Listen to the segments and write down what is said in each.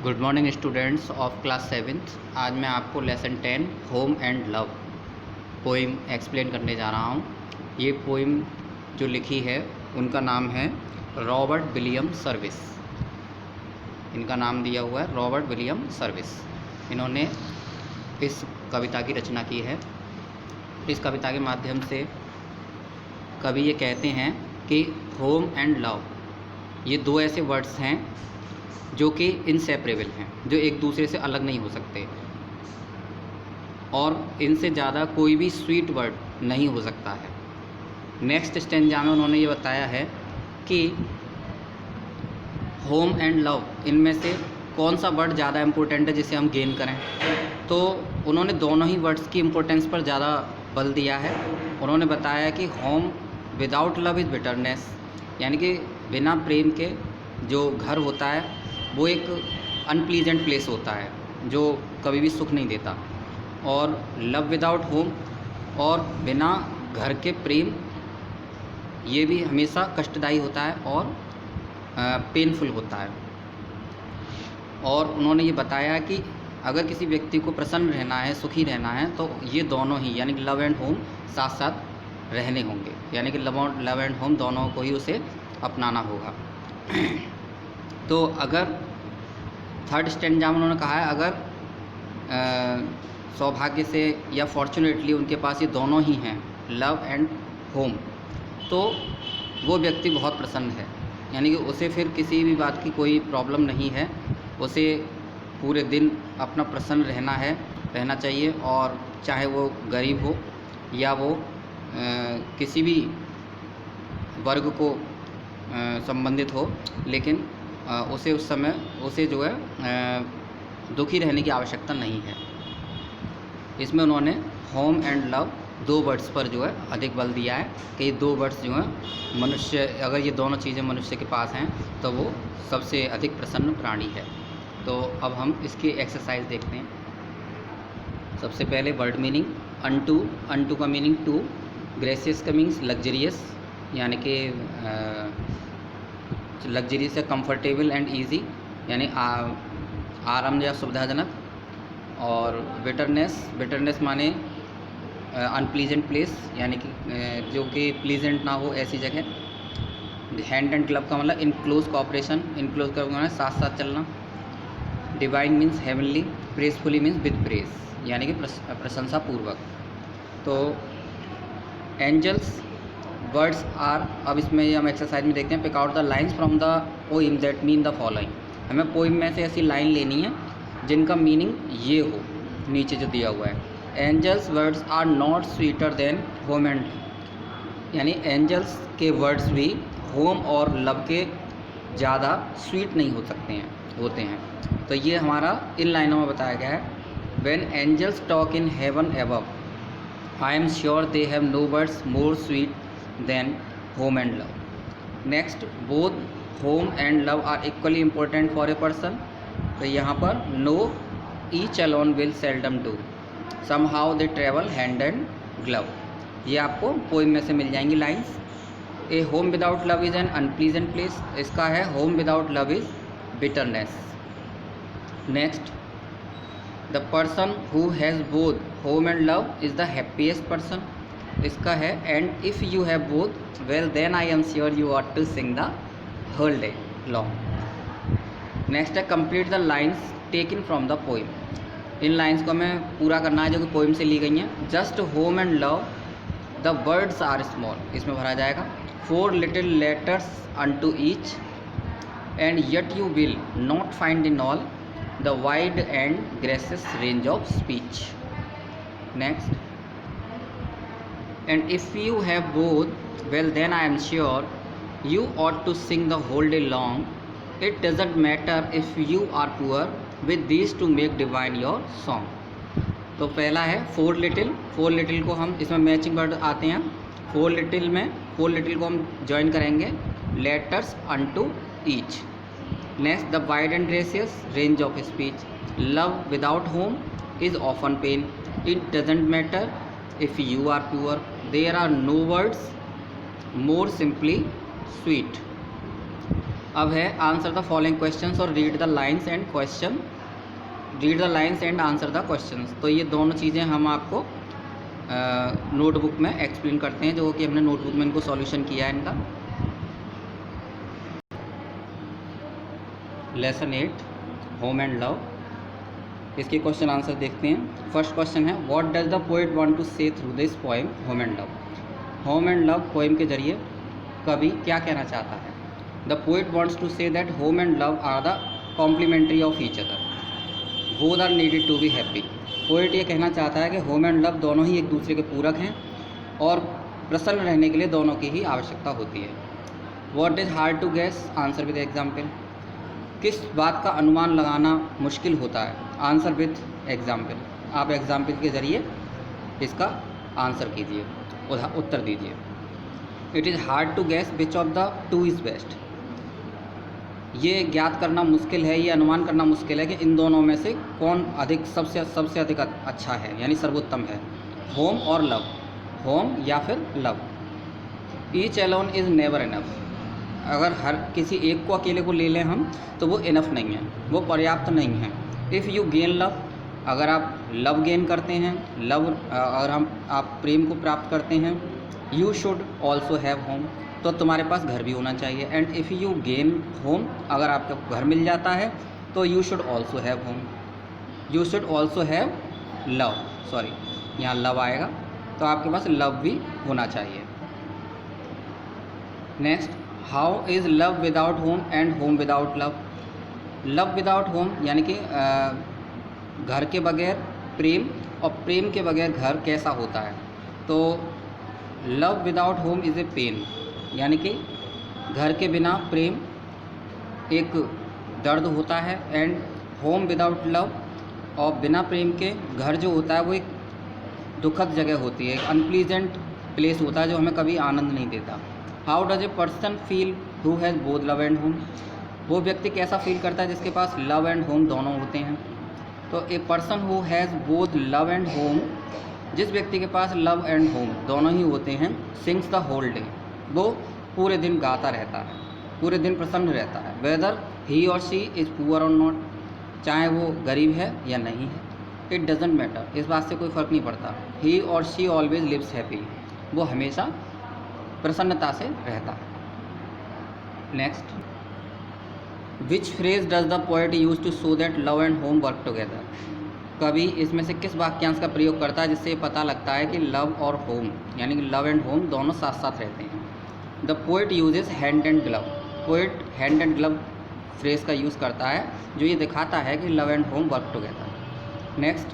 Good morning students of class 7th। आज मैं आपको lesson 10 home and love poem explain करने जा रहा हूँ। ये पोइम जो लिखी है उनका नाम है रॉबर्ट विलियम सर्विस। इनका नाम दिया हुआ है रॉबर्ट विलियम सर्विस। इन्होंने इस कविता की रचना की है। इस कविता के माध्यम से कवि ये कहते हैं कि होम एंड लव ये दो ऐसे वर्ड्स हैं जो कि इनसेपरेबल हैं, जो एक दूसरे से अलग नहीं हो सकते, और इनसे ज़्यादा कोई भी स्वीट वर्ड नहीं हो सकता है। नेक्स्ट स्टेंजा में उन्होंने ये बताया है कि होम एंड लव इनमें से कौन सा वर्ड ज़्यादा इम्पोर्टेंट है जिसे हम गेन करें। तो उन्होंने दोनों ही वर्ड्स की इम्पोर्टेंस पर ज़्यादा बल दिया है। उन्होंने बताया कि home without love is bitterness, यानी कि बिना प्रेम के जो घर होता है वो एक अनप्लीजेंट प्लेस होता है जो कभी भी सुख नहीं देता। और लव विदाउट होम, और बिना घर के प्रेम, ये भी हमेशा कष्टदायी होता है और पेनफुल होता है। और उन्होंने ये बताया कि अगर किसी व्यक्ति को प्रसन्न रहना है, सुखी रहना है, तो ये दोनों ही यानी कि लव एंड होम साथ साथ रहने होंगे, यानी कि लव एंड होम दोनों को ही उसे अपनाना होगा। तो अगर थर्ड स्टैंजा में उन्होंने कहा है अगर सौभाग्य से या फॉर्चुनेटली उनके पास ये दोनों ही हैं, लव एंड होम, तो वो व्यक्ति बहुत प्रसन्न है, यानी कि उसे फिर किसी भी बात की कोई प्रॉब्लम नहीं है। उसे पूरे दिन अपना प्रसन्न रहना चाहिए, और चाहे वो गरीब हो या वो किसी भी वर्ग को संबंधित हो, लेकिन उसे उस समय उसे जो है दुखी रहने की आवश्यकता नहीं है। इसमें उन्होंने होम एंड लव दो वर्ड्स पर जो है अधिक बल दिया है कि ये दो वर्ड्स जो हैं मनुष्य, अगर ये दोनों चीज़ें मनुष्य के पास हैं तो वो सबसे अधिक प्रसन्न प्राणी है। तो अब हम इसकी एक्सरसाइज देखते हैं। सबसे पहले वर्ड मीनिंग अनटू। अनटू का मीनिंग टू, ग्रेसियस का मीन्स लग्जरियस, यानी कि लग्जरी से कंफर्टेबल एंड इजी, यानी आराम या सुविधाजनक। और बिटरनेस माने अनप्लीजेंट प्लेस, यानी कि जो कि प्लीजेंट ना हो ऐसी जगह। हैंड एंड ग्लव का मतलब in close cooperation, in close का मतलब साथ साथ चलना। Divine means heavenly, praisefully means with praise, यानी कि प्रशंसा पूर्वक। तो एंजल्स वर्ड्स आर, अब इसमें हम एक्सरसाइज में देखते हैं। Pick out the lines from the poem that mean the following. हमें पोइम में से ऐसी लाइन लेनी है जिनका मीनिंग ये हो, नीचे जो दिया हुआ है। Angels words are not sweeter than home and, यानी एंजल्स के वर्ड्स भी होम और लव के ज़्यादा स्वीट नहीं होते हैं। तो ये हमारा इन लाइनों में बताया गया है। When angels talk in heaven above, I am sure they have no words more sweet than home and love. Next, both home and love are equally important for a person. तो यहाँ पर no each alone will seldom do, somehow they travel hand and glove. ये आपको poem में से मिल जाएंगी lines. A home without love is an unpleasant place, इसका है home without love is bitterness. Next, the person who has both home and love is the happiest person, इसका है and if you have both well then I am sure you are to sing the whole day long. Next है complete the lines taken from the poem. इन lines को हमें पूरा करना है जो कि पोइम से ली गई हैं। Just home and love the words are small, इसमें भरा जाएगा। 4 little letters unto each and yet you will not find in all the wide and gracious range of speech. Next, and if you have both, well then I am sure you ought to sing the whole day long. It doesn't matter if you are poor, with these to make divine your song. तो पहला है 4 little. 4 little को हम, इसमें matching word आते हैं। 4 little को हम ज्वाइन करेंगे letters unto each. Next, the wide and gracious range of speech. Love without home is often pain, it doesn't matter if you are poor, there are no words more simply sweet. अब है answer the following questions और read the lines and question, read the lines and answer the questions. तो ये दोनों चीज़ें हम आपको notebook में एक्सप्लेन करते हैं, जो कि हमने नोटबुक में इनको सॉल्यूशन किया है इनका। लेसन 8 होम एंड लव, इसके क्वेश्चन आंसर देखते हैं। फर्स्ट क्वेश्चन है what does the poet want to say through this poem home and love. Home and love poem के जरिए कवि क्या कहना चाहता है? The poet wants to say that home and love are the complementary of each other, both are needed to be happy. Poet ये कहना चाहता है कि होम एंड लव दोनों ही एक दूसरे के पूरक हैं और प्रसन्न रहने के लिए दोनों की ही आवश्यकता होती है। What is hard to guess, answer with example. किस बात का अनुमान लगाना मुश्किल होता है? Answer with example. आप एग्जाम्पल के ज़रिए इसका आंसर कीजिए, उत्तर दीजिए। It is hard to guess which of the two is best. ये ज्ञात करना मुश्किल है, ये अनुमान करना मुश्किल है कि इन दोनों में से कौन अधिक सबसे अधिक अच्छा है, यानी सर्वोत्तम है, होम और लव, होम या फिर love. Each alone is never enough. अगर हर किसी एक को अकेले को ले लें हम तो वो इनफ नहीं है, वो पर्याप्त नहीं है। इफ़ यू गेन लव, अगर आप लव गेन करते हैं, अगर आप प्रेम को प्राप्त करते हैं, you should also have home, तो तुम्हारे पास घर भी होना चाहिए। And if you gain home, अगर आपको घर मिल जाता है तो you should also have home, you should also have love, sorry यहाँ लव आएगा, तो आपके पास लव भी होना चाहिए। Next, how is love without home and home without love. Love without home यानी कि घर के बगैर प्रेम और प्रेम के बगैर घर कैसा होता है? तो love without home is a pain, यानी कि घर के बिना प्रेम एक दर्द होता है। एंड होम विदाउट लव, और बिना प्रेम के घर जो होता है वो एक दुखद जगह होती है, एक अनप्लीजेंट प्लेस होता है जो हमें कभी आनंद नहीं देता। How does a person feel who has both love and home. वो व्यक्ति कैसा फील करता है जिसके पास लव एंड होम दोनों होते हैं? तो ए person who has both love and home, जिस व्यक्ति के पास लव एंड होम दोनों ही होते हैं, सिंग्स द होल डे, वो पूरे दिन गाता रहता है, पूरे दिन प्रसन्न रहता है। वेदर ही और शी इज़ पुअर और नॉट, चाहे वो गरीब है या नहीं है, इट डजेंट मैटर, इस बात से कोई फ़र्क नहीं पड़ता। ही और शी ऑलवेज लिव्स हैप्पी, वो हमेशा प्रसन्नता से रहता है। Next, which phrase does the poet use to show that love and home work together. कवि इसमें से किस वाक्यांश का प्रयोग करता है जिससे पता लगता है कि लव और होम यानी कि लव एंड होम दोनों साथ साथ रहते हैं? The poet uses hand and glove. Poet hand and glove phrase का यूज़ करता है जो ये दिखाता है कि love and home work together. Next,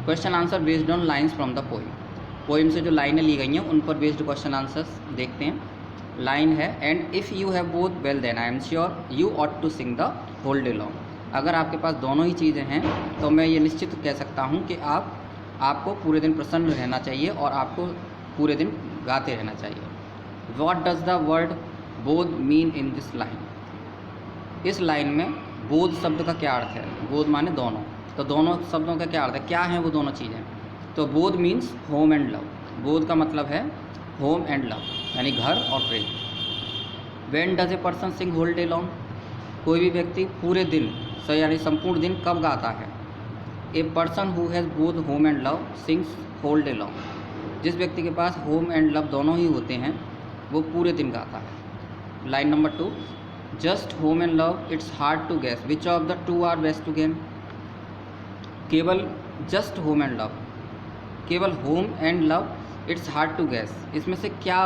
question answer based on lines from the poem. Poem से जो लाइनें ली गई हैं उन पर बेस्ड क्वेश्चन आंसर्स देखते हैं। लाइन है, and if you have both well then I am sure you ought to sing the whole day long. अगर आपके पास दोनों ही चीज़ें हैं तो मैं ये निश्चित कह सकता हूँ कि आपको पूरे दिन प्रसन्न रहना चाहिए और आपको पूरे दिन गाते रहना चाहिए। What does the word both mean in this line. इस लाइन में बोथ शब्द का क्या अर्थ है? बोथ माने दोनों, तो दोनों शब्दों का क्या अर्थ है, क्या हैं वो दोनों चीज़ें? तो both means home and love. Both का मतलब है होम एंड लव यानी घर और प्रेम। When does a person sing whole day long. कोई भी व्यक्ति पूरे दिन यानी संपूर्ण दिन कब गाता है? A person who has both home and love sings whole day long. जिस व्यक्ति के पास होम एंड लव दोनों ही होते हैं वो पूरे दिन गाता है। Line number 2, just home and love it's hard to guess which of the two are best to gain. केवल जस्ट होम एंड लव, केवल home and love it's hard to guess, इसमें से क्या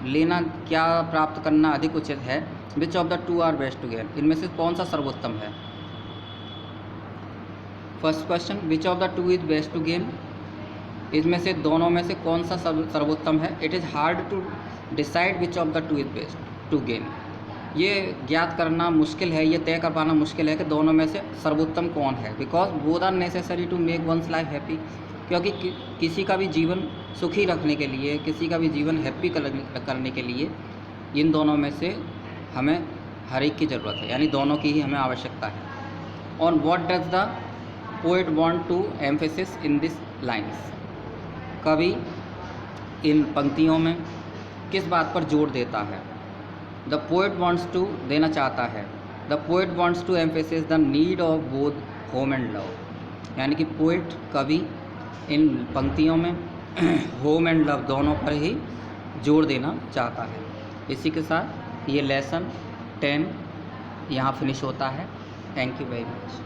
लेना, क्या प्राप्त करना अधिक उचित है? Which of the two are best to gain, इनमें से कौन सा सर्वोत्तम है? First question, which of the two is best to gain, इसमें से दोनों में से कौन सा सर्वोत्तम है? It is hard to decide which of the two is best to gain. ये ज्ञात करना मुश्किल है, ये तय कर पाना मुश्किल है कि दोनों में से सर्वोत्तम कौन है। Because both are necessary to make one's life happy, क्योंकि किसी का भी जीवन सुखी रखने के लिए, किसी का भी जीवन हैप्पी करने के लिए इन दोनों में से हमें हर एक की ज़रूरत है, यानी दोनों की ही हमें आवश्यकता है। On what does the poet want to emphasis in this lines. कवि इन पंक्तियों में किस बात पर जोर देता है? द पोएट वांट्स टू देना चाहता है, the poet wants to emphasis the need of both home and love, यानी कि पोएट कवि इन पंक्तियों में होम एंड लव दोनों पर ही जोर देना चाहता है। इसी के साथ ये लेसन 10 यहाँ फिनिश होता है। Thank you very much.